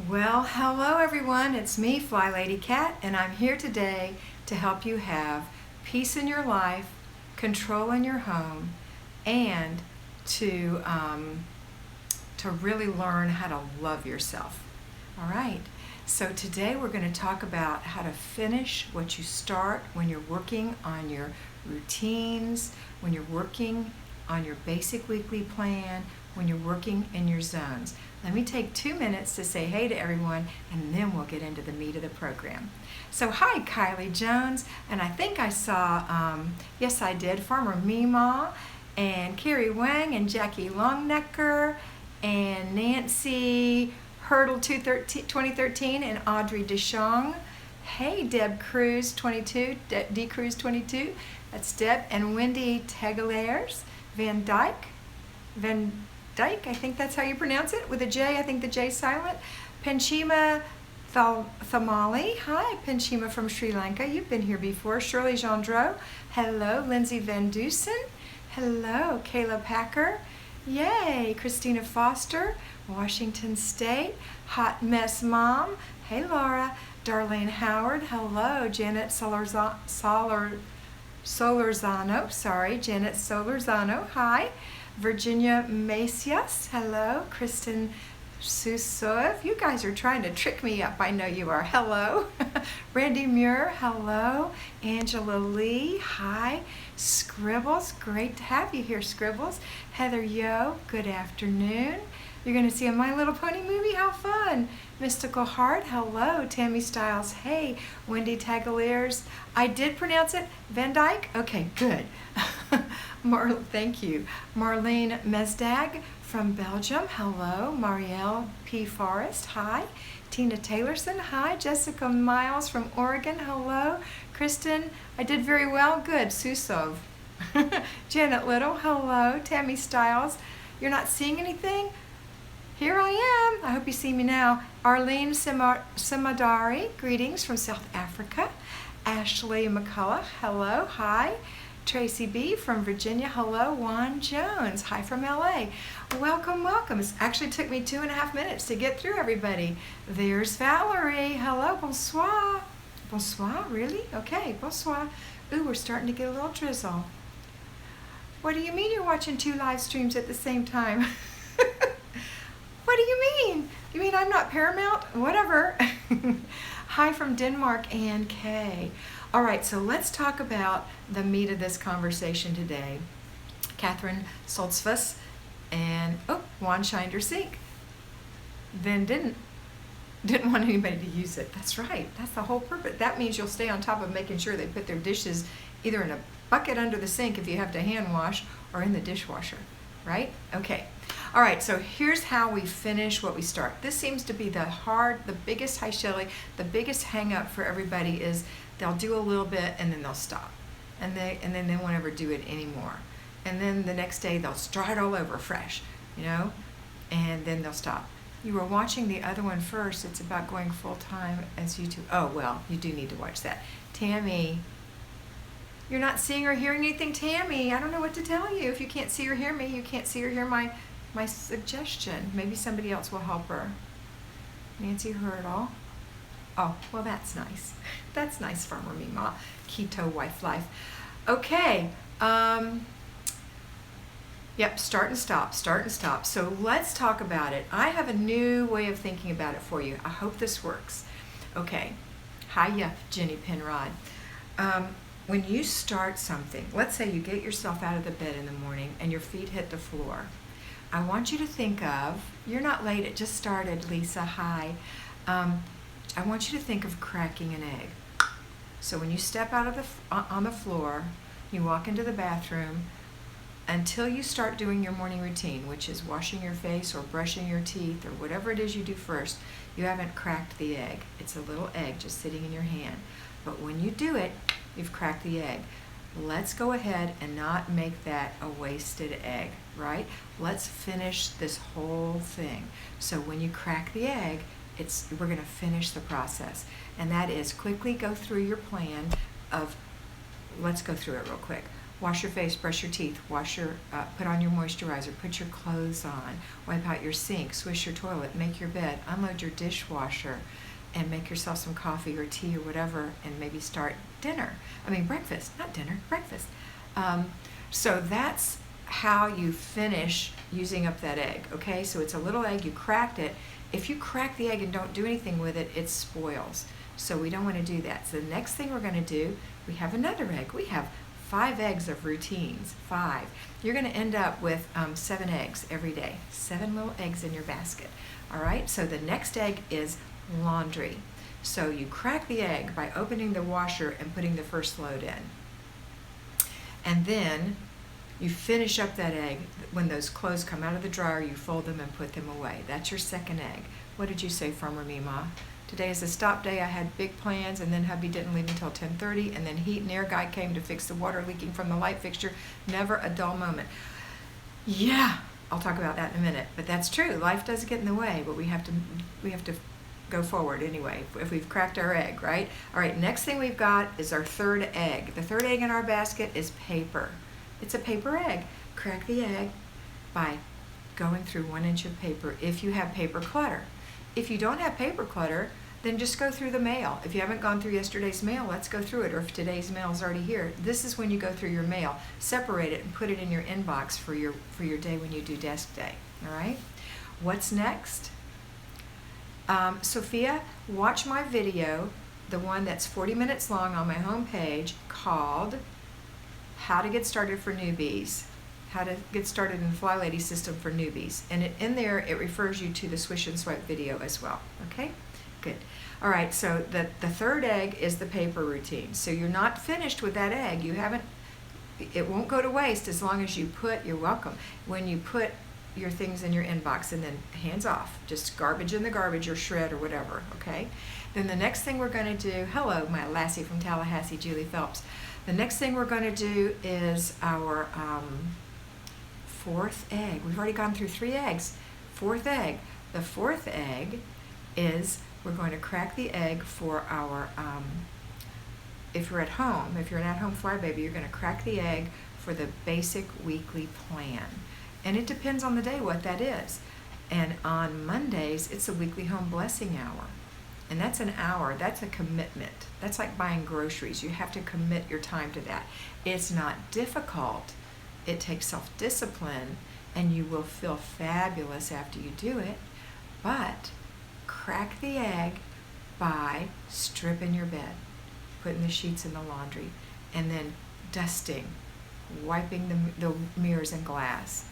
Well, hello everyone. It's me, Flylady Kat, and I'm here today to help you have peace in your life, control in your home, and to really learn how to love yourself. All right. So today we're going to talk about how to finish what you start when you're working on your routines, when you're working on your basic weekly plan, when you're working in your zones. Let me take 2 minutes to say hey to everyone, and then we'll get into the meat of the program. So hi, Kylie Jones, and I think I saw, yes I did, Farmer Meemaw, and Carrie Wang, and Jackie Longnecker, and Nancy Hurdle 2013, and Audrey DeShong. Hey, Deb Cruz 22, D Cruz 22, that's Deb, and Wendy Tegelaers, Van Dyke, I think that's how you pronounce it, with a J. I think the J's silent. Penchima Thamali. Hi, Penchima from Sri Lanka. You've been here before. Shirley Gendreau. Hello. Lindsay Van Dusen. Hello. Kayla Packer. Yay. Christina Foster, Washington State. Hot Mess Mom. Hey, Laura. Darlene Howard. Hello. Janet Solorzano. Janet Solorzano. Hi. Virginia Macias, hello. Kristen Susov, you guys are trying to trick me up, I know you are, hello. Randy Muir, hello. Angela Lee, hi. Scribbles, great to have you here, Scribbles. Heather Yo, good afternoon. You're going to see a My Little Pony movie, how fun. Mystical Heart, hello. Tammy Styles, hey. Wendy Tegelaers, I did pronounce it, Van Dyke? Okay, good. Thank you. Marlene Mesdag from Belgium, hello. Marielle P. Forrest, hi. Tina Taylorson, hi. Jessica Miles from Oregon, hello. Kristen, I did very well, good. Susov. Janet Little, hello. Tammy Styles, you're not seeing anything? Here I am. I hope you see me now. Arlene Simadari, greetings from South Africa. Ashley McCullough, hello, hi. Tracy B. from Virginia, hello. Juan Jones, hi from LA. Welcome, welcome. It actually took me 2.5 minutes to get through everybody. There's Valerie, hello, bonsoir. Bonsoir, really? Okay, bonsoir. Ooh, we're starting to get a little drizzle. What do you mean you're watching 2 live streams at the same time? What do you mean? You mean I'm not Paramount? Whatever. Hi from Denmark, Ann K. All right, so let's talk about the meat of this conversation today. Catherine Solzfuss and, Juan Shinder Sink. Then didn't want anybody to use it. That's right. That's the whole purpose. That means you'll stay on top of making sure they put their dishes either in a bucket under the sink if you have to hand wash or in the dishwasher, right? Okay. All right, so here's how we finish what we start. This seems to be the biggest the biggest hang up for everybody is they'll do a little bit and then they'll stop. And then they won't ever do it anymore. And then the next day they'll start all over fresh, and then they'll stop. You were watching the other one first. It's about going full-time as YouTube. Oh, well, you do need to watch that. Tammy, you're not seeing or hearing anything, Tammy. I don't know what to tell you. If you can't see or hear me, you can't see or hear my suggestion. Maybe somebody else will help her. Nancy Hurdle. Oh, well, that's nice. That's nice, Farmer Meemaw. Keto Wife Life. Okay. Yep, start and stop, start and stop. So let's talk about it. I have a new way of thinking about it for you. I hope this works. Okay. Hiya, Jenny Penrod. When you start something, let's say you get yourself out of the bed in the morning and your feet hit the floor. I want you to think of, you're not late, it just started, Lisa, hi. I want you to think of cracking an egg. So when you step out of on the floor, you walk into the bathroom, until you start doing your morning routine, which is washing your face or brushing your teeth or whatever it is you do first, you haven't cracked the egg. It's a little egg just sitting in your hand. But when you do it, you've cracked the egg. Let's go ahead and not make that a wasted egg, right? Let's finish this whole thing. So when you crack the egg, we're going to finish the process. And that is quickly go through your plan of, let's go through it real quick. Wash your face, brush your teeth, put on your moisturizer, put your clothes on, wipe out your sink, swish your toilet, make your bed, unload your dishwasher, and make yourself some coffee or tea or whatever, and maybe start breakfast, not dinner, breakfast. So that's how you finish using up that egg, okay? So it's a little egg, you cracked it. If you crack the egg and don't do anything with it, it spoils. So we don't want to do that. So the next thing we're going to do, we have another egg. We have 5 eggs of routines, 5. You're going to end up with 7 eggs every day, 7 little eggs in your basket. All right, so the next egg is laundry. So you crack the egg by opening the washer and putting the first load in. And then you finish up that egg. When those clothes come out of the dryer, you fold them and put them away. That's your second egg. What did you say, Farmer Mima? Today is a stop day. I had big plans, and then hubby didn't leave until 10:30, and then heat and air guy came to fix the water leaking from the light fixture. Never a dull moment. Yeah, I'll talk about that in a minute, but that's true. Life does get in the way, but we have to go forward anyway if we've cracked our egg, right? All right, next thing we've got is our third egg. The third egg in our basket is paper. It's a paper egg. Crack the egg by going through 1 inch of paper if you have paper clutter. If you don't have paper clutter, then just go through the mail. If you haven't gone through yesterday's mail, let's go through it. Or if today's mail is already here, this is when you go through your mail. Separate it and put it in your inbox for your day when you do desk day. All right? What's next? Sophia, watch my video, the one that's 40 minutes long on my homepage called How to Get Started for Newbies. How to get started in the Flylady system for newbies. And in there, it refers you to the swish and swipe video as well. Okay? Good. All right, so the third egg is the paper routine. So you're not finished with that egg. It won't go to waste as long as you're welcome, when you put your things in your inbox, and then hands off. Just garbage in the garbage or shred or whatever, okay? Then the next thing we're going to do, hello, my lassie from Tallahassee, Julie Phelps. The next thing we're going to do is our fourth egg. We've already gone through 3 eggs. Fourth egg. The fourth egg is we're going to crack the egg for our, if you're at home, if you're an at-home fly baby, you're going to crack the egg for the basic weekly plan. And it depends on the day what that is. And on Mondays, it's a weekly home blessing hour. And that's an hour, that's a commitment. That's like buying groceries. You have to commit your time to that. It's not difficult. It takes self-discipline, and you will feel fabulous after you do it. But crack the egg by stripping your bed, putting the sheets in the laundry, and then dusting, wiping the mirrors and glass,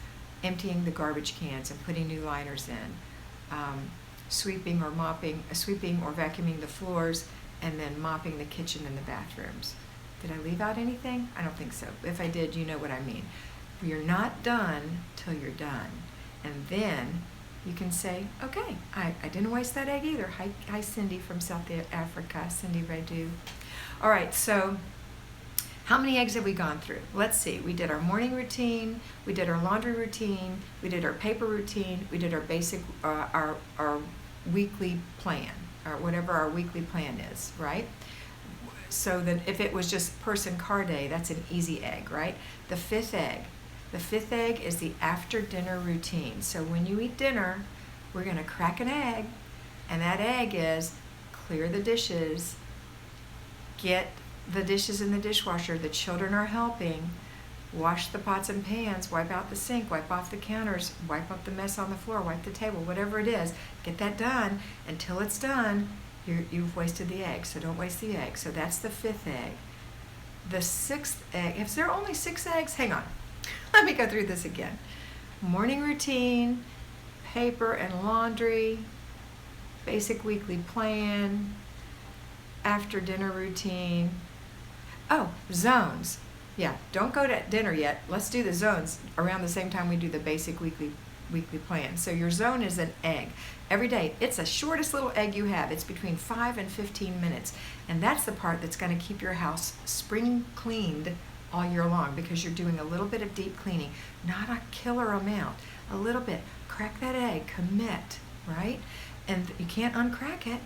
emptying the garbage cans and putting new liners in, sweeping or vacuuming the floors, and then mopping the kitchen and the bathrooms. Did I leave out anything? I don't think so. If I did, you know what I mean. You're not done till you're done. And then you can say, okay, I didn't waste that egg either. Hi Cindy from South Africa, Cindy Redu. All right, so how many eggs have we gone through? Let's see. We did our morning routine, we did our laundry routine, we did our paper routine, we did our basic, our weekly plan, or whatever our weekly plan is, right? So that if it was just person car day, that's an easy egg, right? The fifth egg is the after dinner routine. So when you eat dinner, we're going to crack an egg, and that egg is clear the dishes, get the dishes in the dishwasher. The children are helping. Wash the pots and pans, wipe out the sink, wipe off the counters, wipe up the mess on the floor, wipe the table, whatever it is. Get that done. Until it's done, you've wasted the egg, so don't waste the egg. So that's the fifth egg. The sixth egg, if there are only 6 eggs, hang on. Let me go through this again. Morning routine, paper and laundry, basic weekly plan, after dinner routine. Oh, zones. Yeah, don't go to dinner yet. Let's do the zones around the same time we do the basic weekly plan. So your zone is an egg. Every day, it's the shortest little egg you have. It's between 5 and 15 minutes. And that's the part that's going to keep your house spring cleaned all year long, because you're doing a little bit of deep cleaning. Not a killer amount. A little bit. Crack that egg. Commit, right? and you can't uncrack it.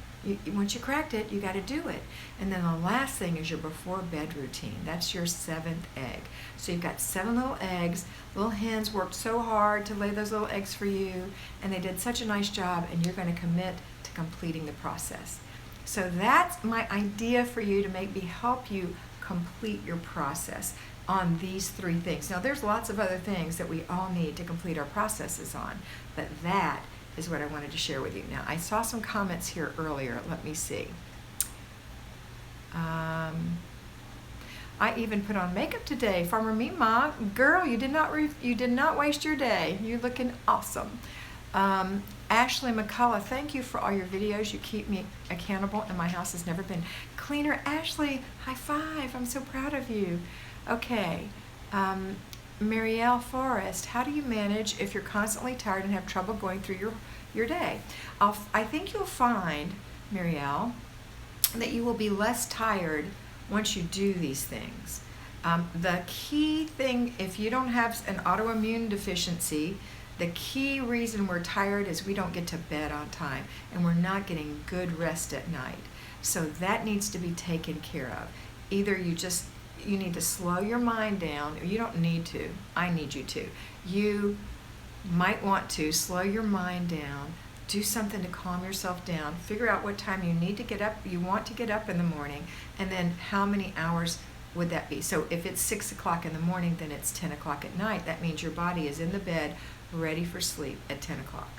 Once you cracked it, you got to do it. And then the last thing is your before bed routine. That's your 7th egg. So you've got 7 little eggs. Little hens worked so hard to lay those little eggs for you, and they did such a nice job, and you're going to commit to completing the process. So that's my idea for you to help you complete your process on these 3 things. Now there's lots of other things that we all need to complete our processes on, but that is what I wanted to share with you. Now I saw some comments here earlier. Let me see. I even put on makeup today. Farmer Mima, girl, you did not waste your day. You're looking awesome. Ashley McCullough, thank you for all your videos. You keep me accountable, and my house has never been cleaner. Ashley, high five. I'm so proud of you. Okay. Marielle Forrest, how do you manage if you're constantly tired and have trouble going through your day? I think you'll find, Marielle, that you will be less tired once you do these things. The key thing, if you don't have an autoimmune deficiency, the key reason we're tired is we don't get to bed on time and we're not getting good rest at night. So that needs to be taken care of. Either you need to slow your mind down, or you don't need to. I need you to. You might want to slow your mind down, do something to calm yourself down, figure out what time you need to get up, you want to get up in the morning, and then how many hours would that be? So if it's 6 o'clock in the morning, then it's 10 o'clock at night. That means your body is in the bed ready for sleep at 10 o'clock.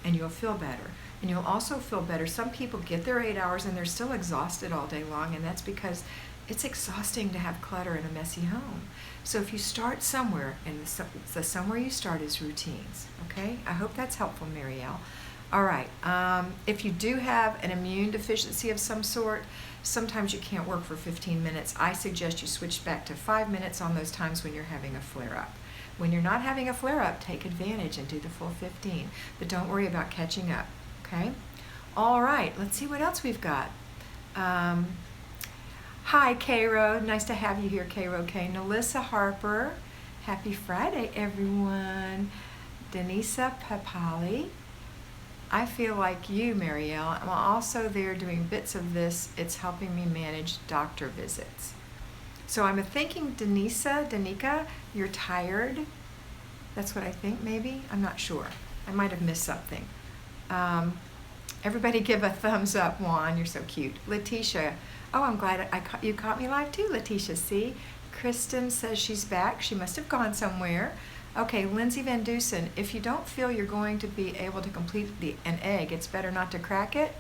And you'll feel better. And you'll also feel better. Some people get their 8 hours and they're still exhausted all day long, and that's because it's exhausting to have clutter in a messy home. So if you start somewhere, and the somewhere you start is routines, okay? I hope that's helpful, Marielle. All right, if you do have an immune deficiency of some sort, sometimes you can't work for 15 minutes. I suggest you switch back to 5 minutes on those times when you're having a flare-up. When you're not having a flare-up, take advantage and do the full 15. But don't worry about catching up, okay? All right, let's see what else we've got. Hi, Cairo. Nice to have you here, Cairo K. Nelissa Harper. Happy Friday, everyone. Denisa Papali. I feel like you, Marielle. I'm also there doing bits of this. It's helping me manage doctor visits. So I'm thinking, Danica, you're tired. That's what I think, maybe. I'm not sure. I might have missed something. Everybody give a thumbs up, Juan. You're so cute. Letitia. Oh, I'm glad you caught me live too, Letitia. See? Kristen says she's back. She must have gone somewhere. Okay, Lindsay Van Dusen. If you don't feel you're going to be able to complete an egg, it's better not to crack it.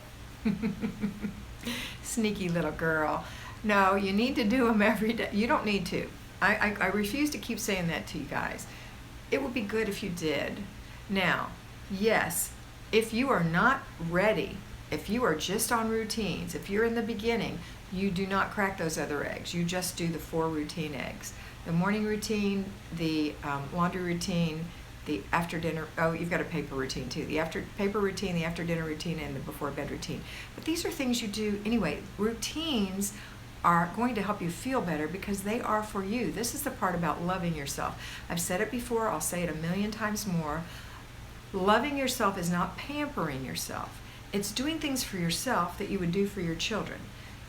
Sneaky little girl. No, you need to do them every day. You don't need to. I refuse to keep saying that to you guys. It would be good if you did. Now, yes, if you are not ready, if you are just on routines, if you're in the beginning, you do not crack those other eggs. You just do the 4 routine eggs. The morning routine, the laundry routine, the after dinner, oh, you've got a paper routine too. The paper routine, the after dinner routine, and the before bed routine. But these are things you do anyway. Routines are going to help you feel better because they are for you. This is the part about loving yourself. I've said it before, I'll say it a million times more. Loving yourself is not pampering yourself. It's doing things for yourself that you would do for your children.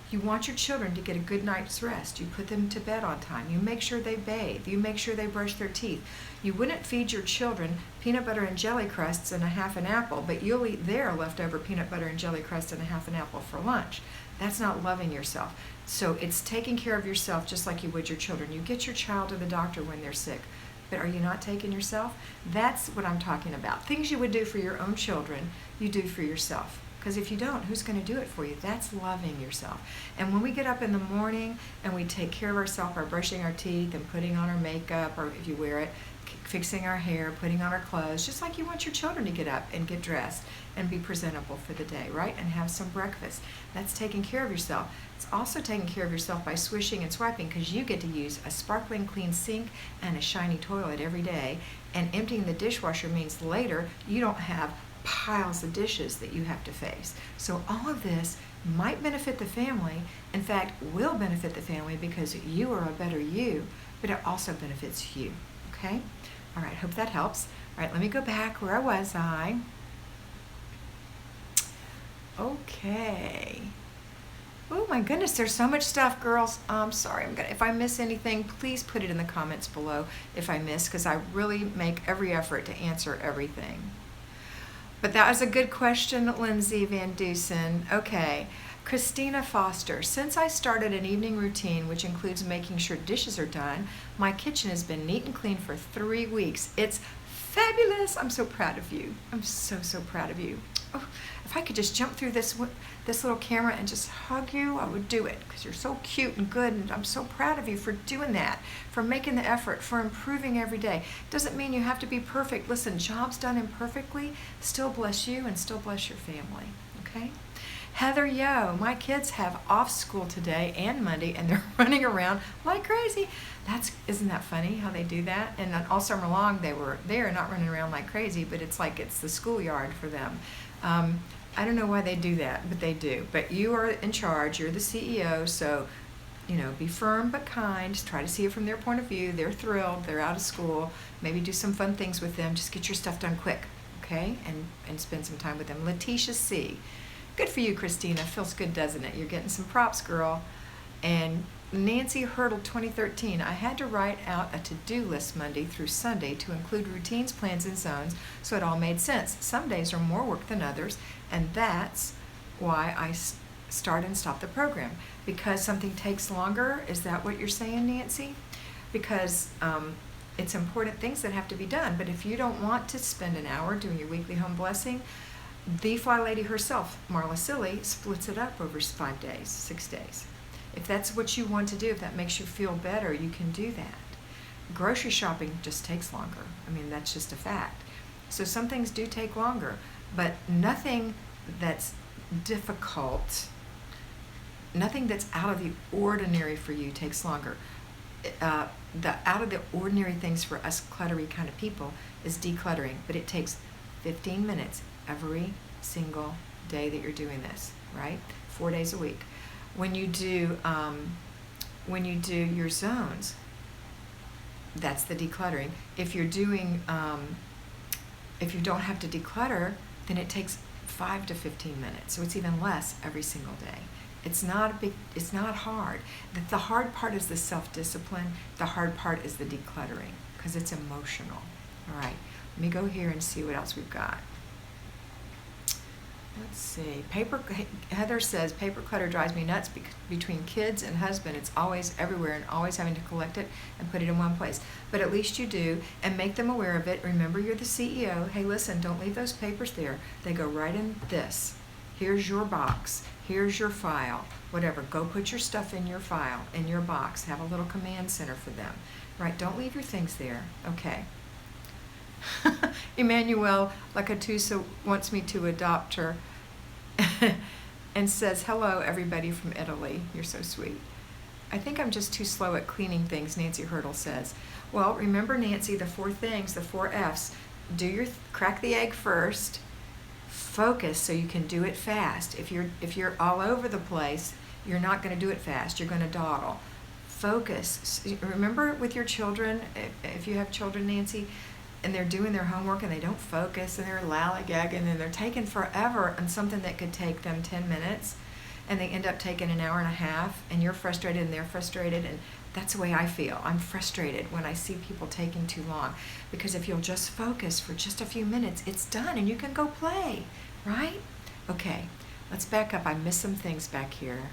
You want your children to get a good night's rest. You put them to bed on time. You make sure they bathe. You make sure they brush their teeth. You wouldn't feed your children peanut butter and jelly crusts and a half an apple, but you'll eat their leftover peanut butter and jelly crust and a half an apple for lunch. That's not loving yourself. So it's taking care of yourself just like you would your children. You get your child to the doctor when they're sick, but are you not taking yourself? That's what I'm talking about. Things you would do for your own children, you do for yourself. Because if you don't, who's going to do it for you? That's loving yourself. And when we get up in the morning and we take care of ourselves by brushing our teeth and putting on our makeup, or if you wear it, fixing our hair, putting on our clothes, just like you want your children to get up and get dressed and be presentable for the day, right? And have some breakfast. That's taking care of yourself. It's also taking care of yourself by swishing and swiping, because you get to use a sparkling clean sink and a shiny toilet every day. And emptying the dishwasher means later you don't have piles of dishes that you have to face. So all of this might benefit the family. In fact, will benefit the family because you are a better you, but it also benefits you. Okay? All right, hope that helps. All right, let me go back. Where was I? Okay. Oh my goodness, there's so much stuff, girls. I'm sorry. If I miss anything, please put it in the comments below if I miss, because I really make every effort to answer everything. But that was a good question, Lindsay Van Dusen. Okay. Christina Foster, since I started an evening routine, which includes making sure dishes are done, my kitchen has been neat and clean for 3 weeks. It's fabulous. I'm so proud of you. I'm so, so proud of you. Oh, if I could just jump through this little camera and just hug you, I would do it, because you're so cute and good, and I'm so proud of you for doing that, for making the effort, for improving every day. Doesn't mean you have to be perfect. Listen, jobs done imperfectly still bless you and still bless your family, okay? Heather Yo, my kids have off school today and Monday, and they're running around like crazy. Isn't that funny how they do that? And all summer long they are not running around like crazy, but it's like it's the schoolyard for them. I don't know why they do that, but they do. But you are in charge. You're the CEO, so be firm but kind. Try to see it from their point of view. They're thrilled. They're out of school. Maybe do some fun things with them. Just get your stuff done quick, okay? And spend some time with them. Letitia C. Good for you, Christina. Feels good, doesn't it? You're getting some props, girl. And Nancy Hurdle 2013. I had to write out a to-do list Monday through Sunday to include routines, plans, and zones, so it all made sense. Some days are more work than others, and that's why I start and stop the program. Because something takes longer? Is that what you're saying, Nancy? Because it's important things that have to be done. But if you don't want to spend an hour doing your weekly home blessing, the Flylady herself, Marla Silly, splits it up over 5 days, 6 days. If that's what you want to do, if that makes you feel better, you can do that. Grocery shopping just takes longer. I mean, that's just a fact. So some things do take longer, but nothing that's difficult, nothing that's out of the ordinary for you takes longer. The out of the ordinary things for us cluttery kind of people is decluttering, but it takes 15 minutes every single day that you're doing this, right? 4 days a week. When you do your zones, that's the decluttering. If you're doing, if you don't have to declutter, then it takes 5 to 15 minutes. So it's even less every single day. It's not hard. The hard part is the self-discipline. The hard part is the decluttering, because it's emotional. All right, let me go here and see what else we've got. Let's see. Heather says, paper clutter drives me nuts between kids and husband. It's always everywhere and always having to collect it and put it in one place. But at least you do, and make them aware of it. Remember, you're the CEO. Hey, listen, don't leave those papers there. They go right in this. Here's your box. Here's your file. Whatever. Go put your stuff in your file, in your box. Have a little command center for them. Right? Don't leave your things there. Okay. Emmanuel Lacatusa wants me to adopt her and says, hello, everybody from Italy. You're so sweet. I think I'm just too slow at cleaning things, Nancy Hurdle says. Well, remember, Nancy, the 4 things, the 4 F's. Crack the egg first. Focus so you can do it fast. If you're all over the place, you're not going to do it fast. You're going to dawdle. Focus. Remember with your children, if you have children, Nancy, and they're doing their homework and they don't focus and they're lollygagging and they're taking forever on something that could take them 10 minutes, and they end up taking an hour and a half, and you're frustrated and they're frustrated, and that's the way I feel. I'm frustrated when I see people taking too long, because if you'll just focus for just a few minutes, it's done and you can go play, right? Okay, let's back up. I missed some things back here.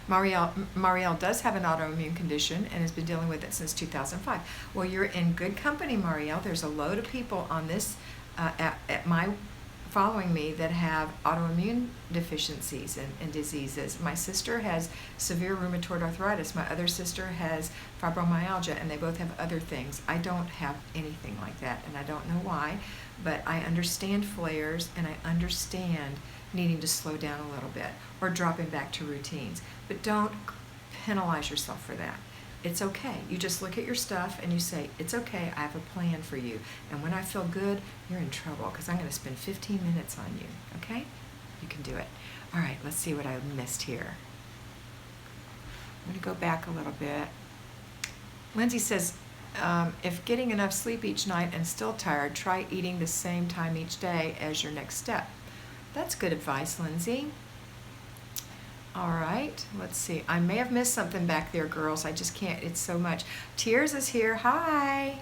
Marielle does have an autoimmune condition and has been dealing with it since 2005. Well, you're in good company, Marielle. There's a load of people on this at my following me that have autoimmune deficiencies and diseases. My sister has severe rheumatoid arthritis. My other sister has fibromyalgia, and they both have other things. I don't have anything like that, and I don't know why, but I understand flares, and I understand needing to slow down a little bit or dropping back to routines. But don't penalize yourself for that. It's okay. You just look at your stuff and you say, it's okay, I have a plan for you. And when I feel good, you're in trouble, because I'm going to spend 15 minutes on you, okay? You can do it. All right, let's see what I missed here. I'm going to go back a little bit. Lindsay says, If getting enough sleep each night and still tired, try eating the same time each day as your next step. That's good advice, Lindsay. All right, let's see. I may have missed something back there, girls. I just can't. It's so much. Tears is here. Hi.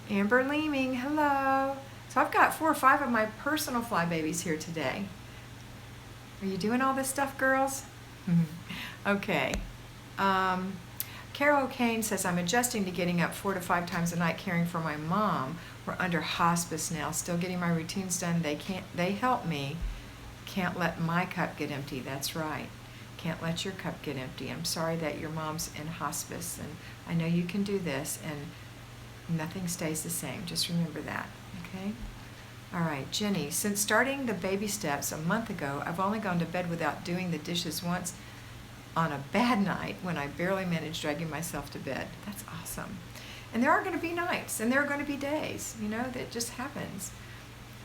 Amber Leeming. Hello. So I've got 4 or 5 of my personal fly babies here today. Are you doing all this stuff, girls? Okay. Carol Kane says, I'm adjusting to getting up 4 to 5 times a night caring for my mom. We're under hospice now. Still getting my routines done. They help me. Can't let my cup get empty. That's right. Can't let your cup get empty. I'm sorry that your mom's in hospice, and I know you can do this, and nothing stays the same. Just remember that, okay? All right, Jenny, since starting the baby steps a month ago, I've only gone to bed without doing the dishes once on a bad night when I barely managed dragging myself to bed. That's awesome. And there are going to be nights, and there are going to be days, that just happens.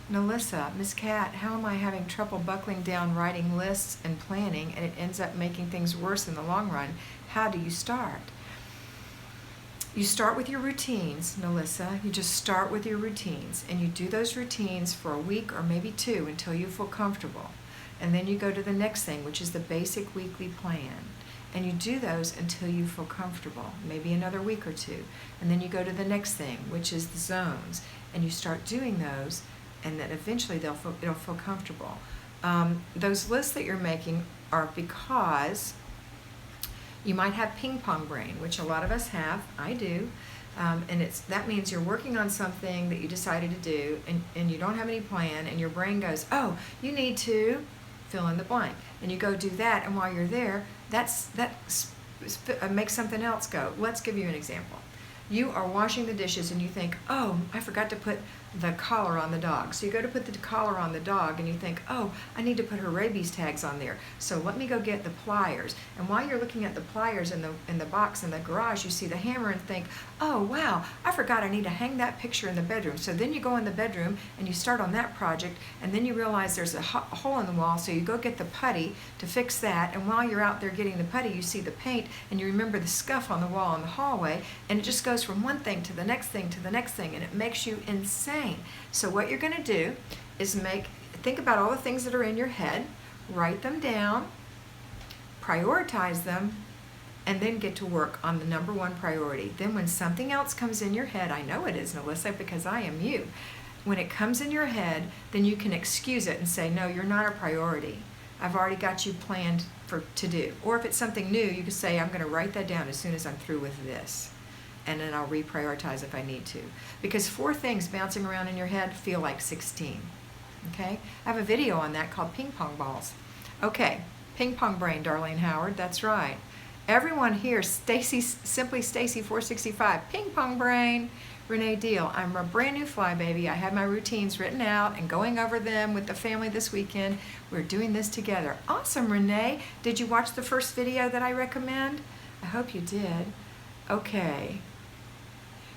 Melissa, Miss Kat, how am I having trouble buckling down writing lists and planning, and it ends up making things worse in the long run? How do you start? You start with your routines, Melissa. You just start with your routines, and you do those routines for a week or maybe 2 until you feel comfortable. And then you go to the next thing, which is the basic weekly plan. And you do those until you feel comfortable, maybe another week or 2. And then you go to the next thing, which is the zones. And you start doing those, and then eventually it'll feel comfortable. Those lists that you're making are because you might have ping-pong brain, which a lot of us have. I do. And that means you're working on something that you decided to do, and you don't have any plan, and your brain goes, you need to fill in the blank. And you go do that, and while you're there, that makes something else go. Let's give you an example. You are washing the dishes and you think, I forgot to put the collar on the dog. So you go to put the collar on the dog and you think, I need to put her rabies tags on there. So let me go get the pliers. And while you're looking at the pliers in the box in the garage, you see the hammer and think, wow, I forgot I need to hang that picture in the bedroom. So then you go in the bedroom and you start on that project, and then you realize there's a hole in the wall, so you go get the putty to fix that. And while you're out there getting the putty, you see the paint and you remember the scuff on the wall in the hallway, and it just goes from one thing to the next thing to the next thing, and it makes you insane. So what you're going to do is think about all the things that are in your head, write them down, prioritize them, and then get to work on the number 1 priority. Then when something else comes in your head, I know it is, Melissa, because I am you. When it comes in your head, then you can excuse it and say, no, you're not a priority. I've already got you planned to do. Or if it's something new, you can say, I'm going to write that down as soon as I'm through with this. And then I'll reprioritize if I need to. Because 4 things bouncing around in your head feel like 16. Okay? I have a video on that called Ping Pong Balls. Okay, Ping Pong Brain, Darlene Howard, that's right. Everyone here, Stacy, Simply Stacy 465, Ping Pong Brain. Renee Deal, I'm a brand new fly baby. I have my routines written out and going over them with the family this weekend. We're doing this together. Awesome, Renee. Did you watch the first video that I recommend? I hope you did. Okay.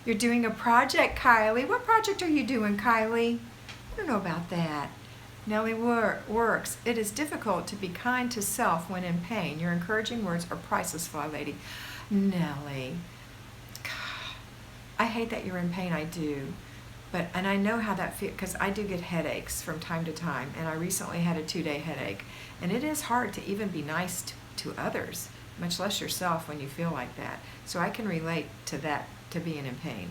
You're doing a project, Kylie. What project are you doing, Kylie? I don't know about that. Nellie Works. It is difficult to be kind to self when in pain. Your encouraging words are priceless, Fly Lady. Nellie. God, I hate that you're in pain. I do. And I know how that feels, because I do get headaches from time to time. And I recently had a 2-day headache. And it is hard to even be nice to others, much less yourself, when you feel like that. So I can relate to that, to being in pain.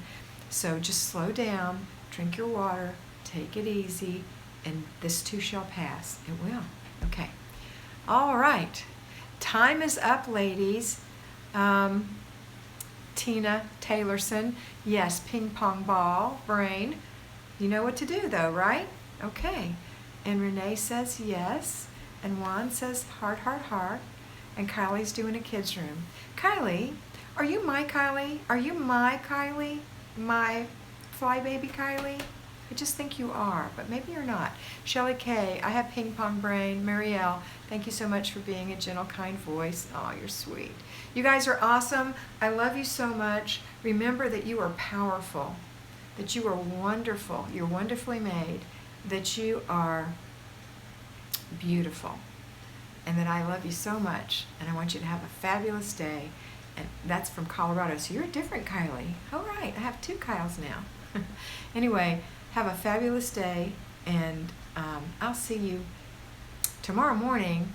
So just slow down, drink your water, take it easy, and this too shall pass. It will. Okay. All right. Time is up, ladies. Tina Taylorson, yes, ping pong ball, brain. You know what to do though, right? Okay. And Renee says yes. And Juan says heart, heart, heart. And Kylie's doing a kid's room. Kylie, are you my Kylie? Are you my Kylie? My fly baby Kylie? I just think you are, but maybe you're not. Shelly K, I have ping pong brain. Marielle, thank you so much for being a gentle, kind voice. Oh, you're sweet. You guys are awesome. I love you so much. Remember that you are powerful, that you are wonderful. You're wonderfully made, that you are beautiful, and that I love you so much. And I want you to have a fabulous day. And that's from Colorado. So you're a different Kylie. All right, I have 2 Kyles now. Anyway, have a fabulous day, and I'll see you tomorrow morning.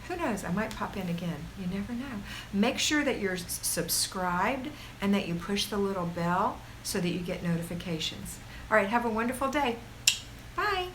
Who knows, I might pop in again. You never know. Make sure that you're subscribed and that you push the little bell so that you get notifications. All right, have a wonderful day. Bye.